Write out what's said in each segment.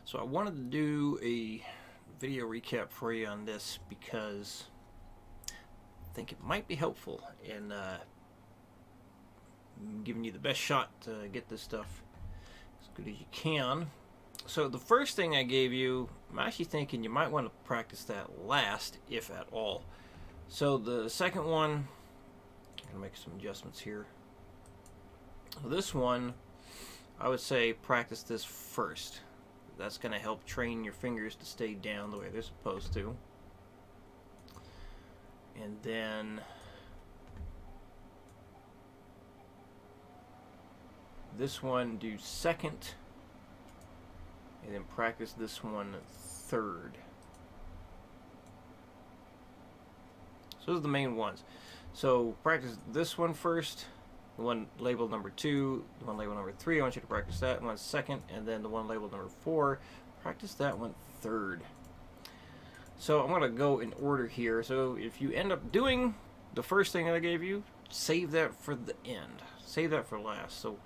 So I wanted to do a video recap for you on this because I think it might be helpful in giving you the best shot to get this stuff as good as you can. So the first thing I gave you, I'm actually thinking you might want to practice that last, if at all. So the second one, I'm going to make some adjustments here. This one, I would say practice this first. That's going to help train your fingers to stay down the way they're supposed to. And then this one do second, and then practice this one third. So those are the main ones. So practice this one first, the one labeled number 2, the one labeled number 3, I want you to practice that one second, and then the one labeled number 4, practice that one third. So I'm going to go in order here. So if you end up doing the first thing that I gave you, save that for the end. Save that for last. So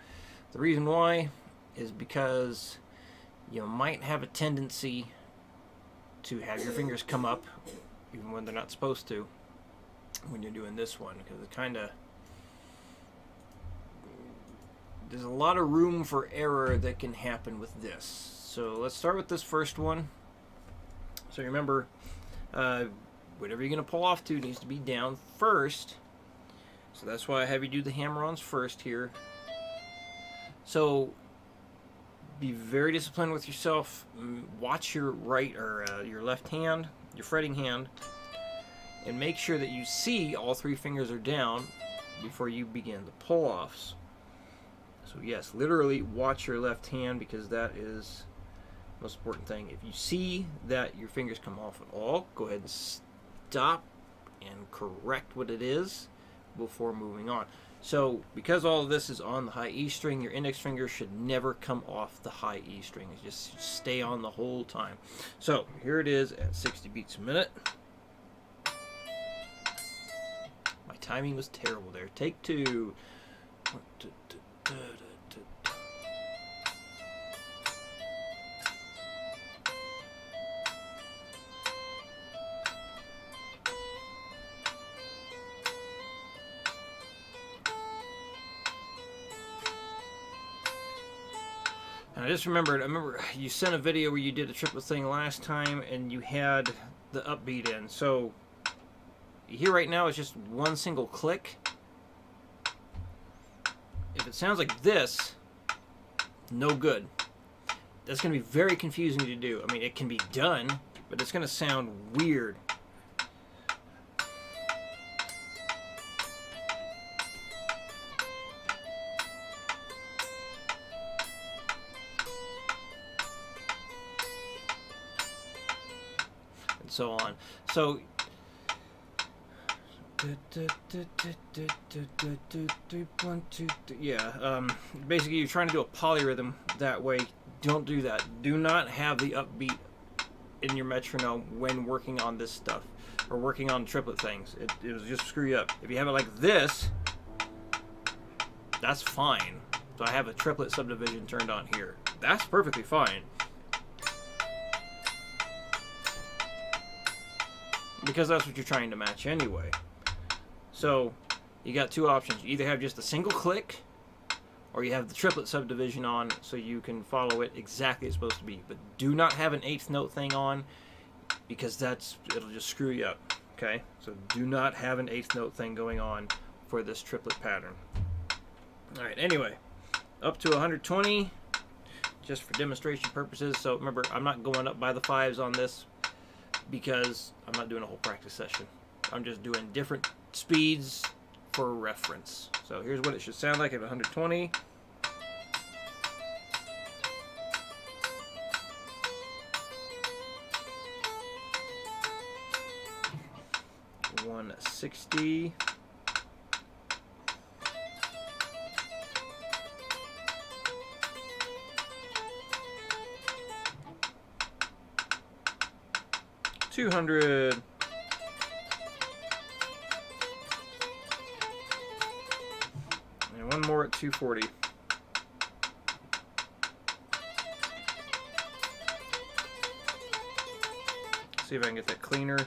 the reason why is because you might have a tendency to have your fingers come up even when they're not supposed to when you're doing this one, because it kind of, there's a lot of room for error that can happen with this. So let's start with this first one. So remember, whatever you're going to pull off to needs to be down first. So that's why I have you do the hammer-ons first here. So be very disciplined with yourself. Watch your right or your left hand, your fretting hand, and make sure that you see all 3 fingers are down before you begin the pull-offs. So yes, literally watch your left hand, because that is the most important thing. If you see that your fingers come off at all, go ahead and stop and correct what it is before moving on. So because all of this is on the high E string, your index finger should never come off the high E string. It just stay on the whole time. So here it is at 60 beats a minute. My timing was terrible there. Take 2. And I just remembered, I remember you sent a video where you did a triplet thing last time and you had the upbeat in. So here right now is just one single click. If it sounds like this, no good. That's going to be very confusing to do. I mean, it can be done, but it's going to sound weird. And so on. So yeah, basically you're trying to do a polyrhythm that way. Don't do that. Do not have the upbeat in your metronome when working on this stuff or working on triplet things. It'll just screw you up. If you have it like this, that's fine. So I have a triplet subdivision turned on here. That's perfectly fine, because that's what you're trying to match anyway. So you got 2 options. You either have just a single click, or you have the triplet subdivision on so you can follow it exactly as it's supposed to be. But do not have an 8th note thing on, because it'll just screw you up. Okay? So do not have an 8th note thing going on for this triplet pattern. Alright, anyway, up to 120 just for demonstration purposes. So remember, I'm not going up by the 5s on this because I'm not doing a whole practice session. I'm just doing different speeds for reference. So here's what it should sound like at 120. $160. $200. And one more at 240. See if I can get that cleaner.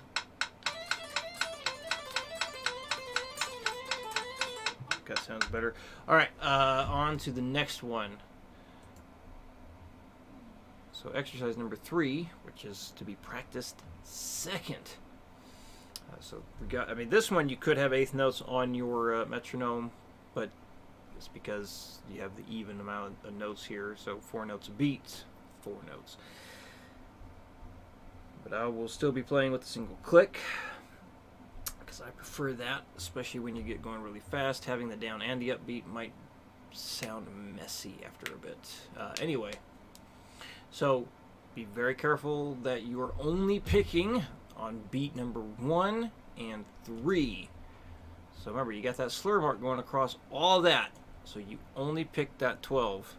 That sounds better. All right, on to the next one. So exercise number 3, which is to be practiced second. So we got, I mean, this one you could have eighth notes on your metronome, but it's because you have the even amount of notes here. So 4 notes a beat, 4 notes. But I will still be playing with a single click because I prefer that, especially when you get going really fast. Having the down and the upbeat might sound messy after a bit. Anyway. So be very careful that you are only picking on beat number 1 and 3. So remember, you got that slur mark going across all that. So you only pick that 12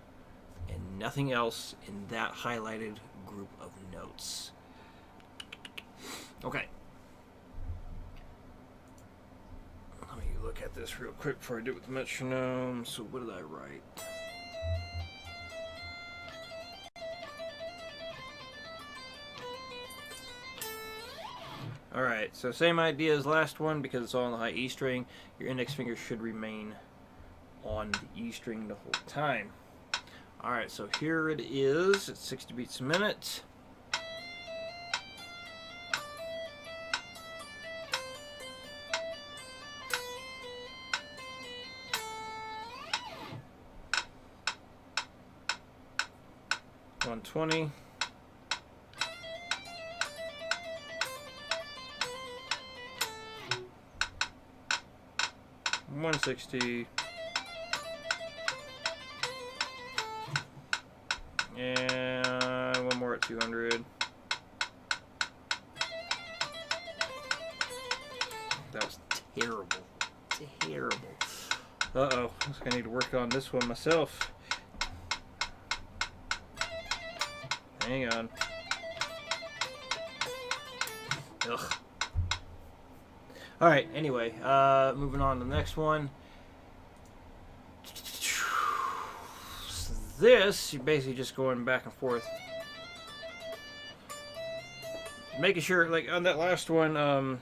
and nothing else in that highlighted group of notes. Okay. Let me look at this real quick before I do it with the metronome. So what did I write? Alright, so same idea as last one because it's all on the high E string. Your index finger should remain on the E string the whole time. Alright, so here it is at 60 beats a minute. $120. 160, and one more at 200. That was terrible. Terrible. Uh-oh. I think I need to work on this one myself. Hang on. Ugh. Alright, anyway, moving on to the next one. So this, you're basically just going back and forth. Making sure, like on that last one,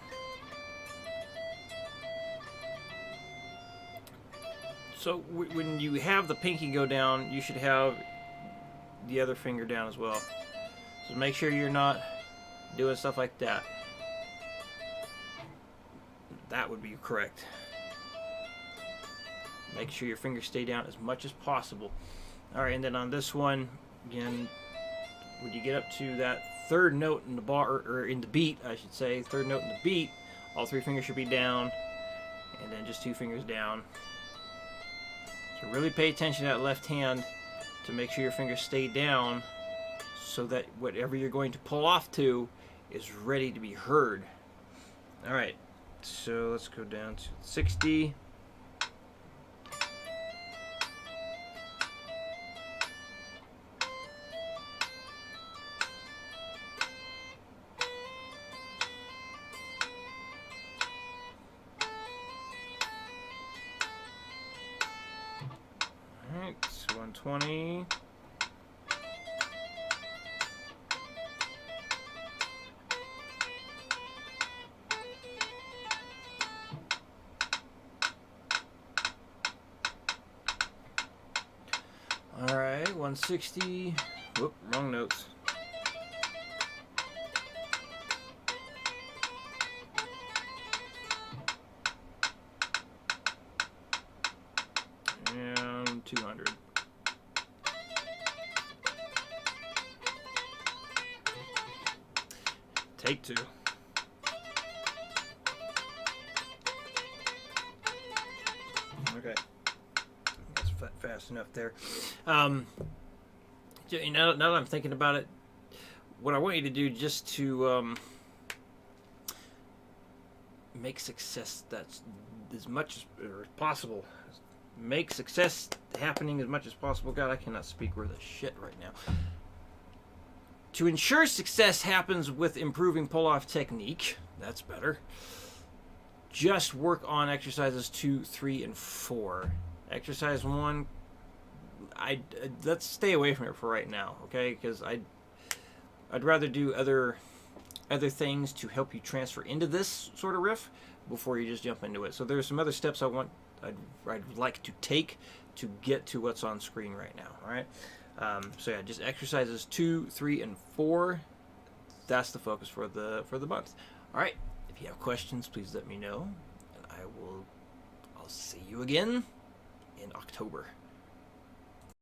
so when you have the pinky go down, you should have the other finger down as well. So make sure you're not doing stuff like that. That would be correct. Make sure your fingers stay down as much as possible. Alright, and then on this one, again, when you get up to that third note in the bar, or in the beat, I should say, third note in the beat, all 3 fingers should be down, and then just 2 fingers down. So really pay attention to that left hand to make sure your fingers stay down so that whatever you're going to pull off to is ready to be heard. Alright. So let's go down to 60. Alright, so 120. Alright, 160. Whoop, wrong notes. And 200. Take 2. Okay. That's fast enough there. Now that I'm thinking about it, what I want you to do just to make success that's as much as possible. Make success happening as much as possible. God, I cannot speak worth a shit right now. To ensure success happens with improving pull-off technique, that's better. Just work on exercises 2, 3, and 4. Exercise 1, let's stay away from it for right now, okay? Because I'd rather do other other things to help you transfer into this sort of riff before you just jump into it. So there's some other steps I'd like to take to get to what's on screen right now. All right. So yeah, just exercises 2, 3, and 4. That's the focus for the month. All right. If you have questions, please let me know, and I'll see you again in October.